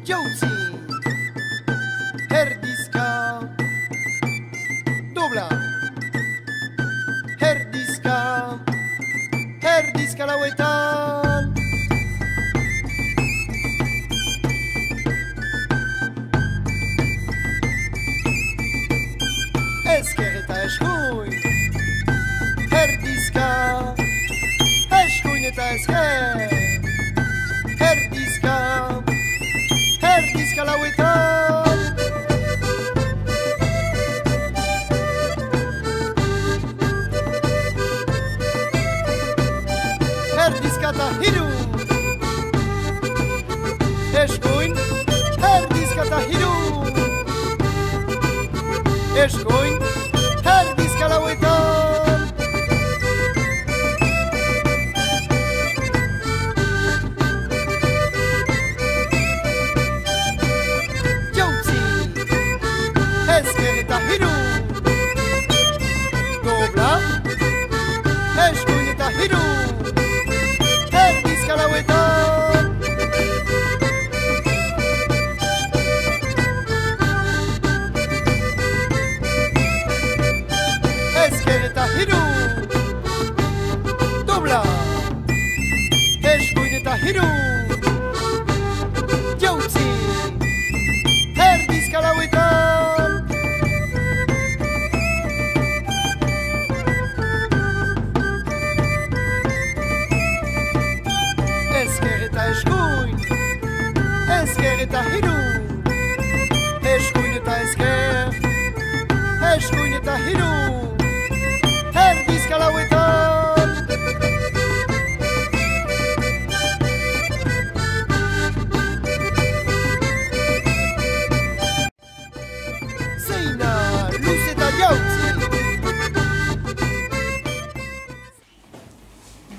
Jautzi, erdizka, dobla, erdizka, erdizka lauetan. Ezker eta eskuin, erdizka, eskuin eta ezker. Erdizka, erdizka lauetan. Erdizka eta hiru. Eskuin, erdizka eta hiru. Eskuin, erdizka lauetan. Jautzi, ezker eta hiru. Dobla, eskuin eta hiru. Erdizka lauetan. Ezker eta hiru. Dobla, eskuin eta hiru. Jautzi, erdizka lauetan. Ezker eta eskuin, ezker eta hiru. Eskuin eta ezker, eskuin eta hiru. Erdizka lauetan. Zeina, luz eta jautzi.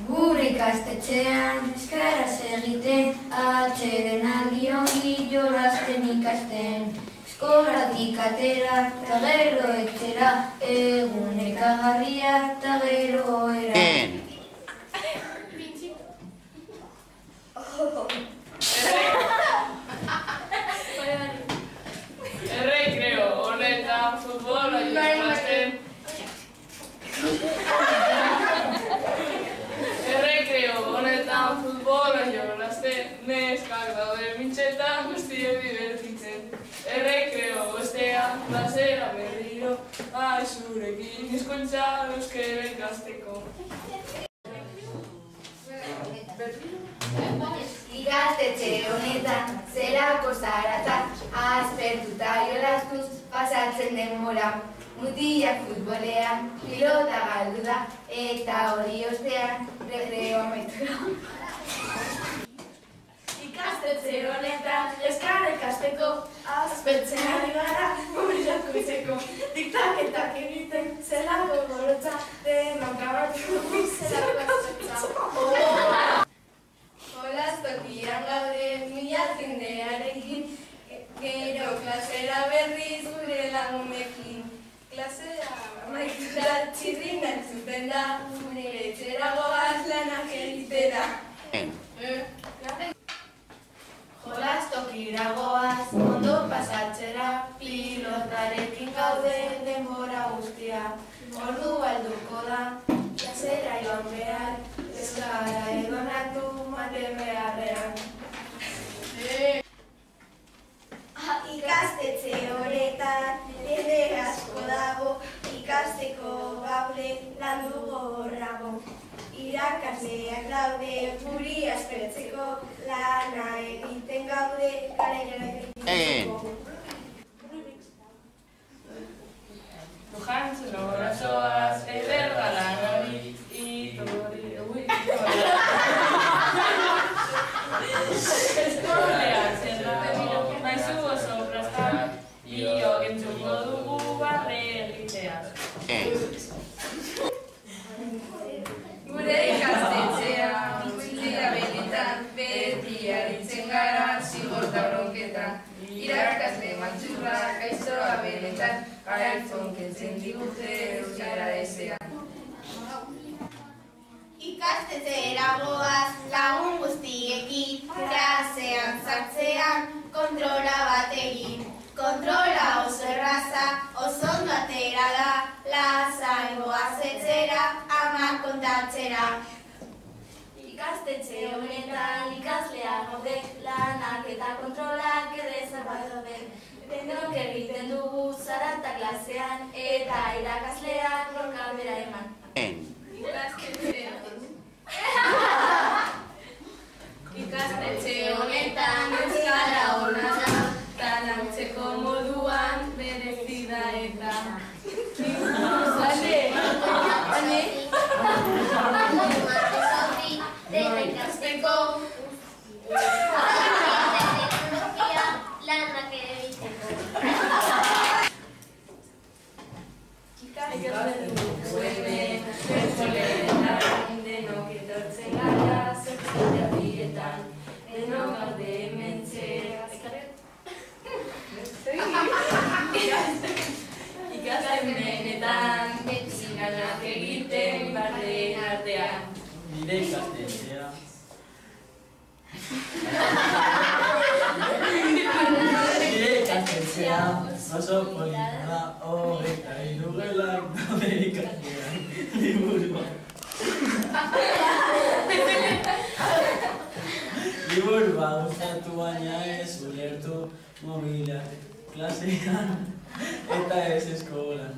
Gure ikastetxean euskaraz egiten, atsedenaldi ongi jolasten ikasten. Eskolatik atera eta gero etxera, egun ekagarria eta gero era. Errekreo honetan futbola jolasten. Errekreo honetan futbola jolasten. Neskak daude mintxetan guztiek divertitzen. Errekreo ostean plazera berriro, zurekin hizkuntza euskera ikasteko. Ikastetxe honetan zelako zaratak aspertuta jolastuz pasatzen denbora. Mutilak futbolean pilota galdu da eta hori ostean rekreo amaitura. Ikastetxe honetan euskara ikasteko aspertzen ari gara mobilako izeko. Diktaketak egiten zelako gorotza denok abatu zelako aspertza. Jolastokian gaude mila jendearekin, gero klasera berriz gure lagunekin. Klasea amaitura txirrinak zuten da, gure etxera goaz lanak egitera. Jolastokira goaz, ondo pasatzera, pilotarekin gaude denbora guztia. Ordu balduko da, klasera joan behar, eskara edonatu mate beharrean. Ikastetxe honetan jende asko dago, ikasteko gaude landu gogorrago. Irakasleak daude guri aspertzeko, lana egiten gaude garaiera egiteko. Lujantzen horazoaz, ederra lan hori, eskolean zerra, maizu oso plastak, entzuko dugu barre egiteaz. Gure ikastetxea, itxilera benetan, beti aritzen gara zigorta bronketan. Irakasle mantxurra, gaiztoa benetan, garaitzon kentzen digute euskara ezean. Ikastetxera goaz lagun guztiekin, klasean sartzean, kontrola bat egin. Kontrola oso erraza, oso ondo atera da, lasai goaz etxera, ama kontatzera. Ikastetxe honetan ikaslea gaude, lanak eta kontrolak errezak bat daude. Denok egiten dugu zarata klasean eta irakasleak roka bera eman. Ikastetxe honetan euskara ona da, talantzeko moduan berezi da eta. Dena ikasteko teknologia lanak egiteko. Denok etortzen gara zortzia bietan, denok gaude hementxe. Ikastetxeetan etxinganak egiten bardeen artean. Nire ikastetxea. Nire ikastetxea oso polita da, eta hirugelak daude ikaslean liburuan. Liburua gustatu baina ez ulertu mobila klasean eta ez eskolan.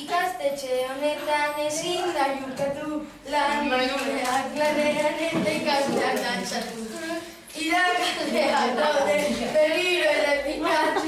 Ikastetxe honetan ezin da jukatu, lan manuleak lanean eta ikasleak dantzatu. Irakasleak daude berriro errepikatu.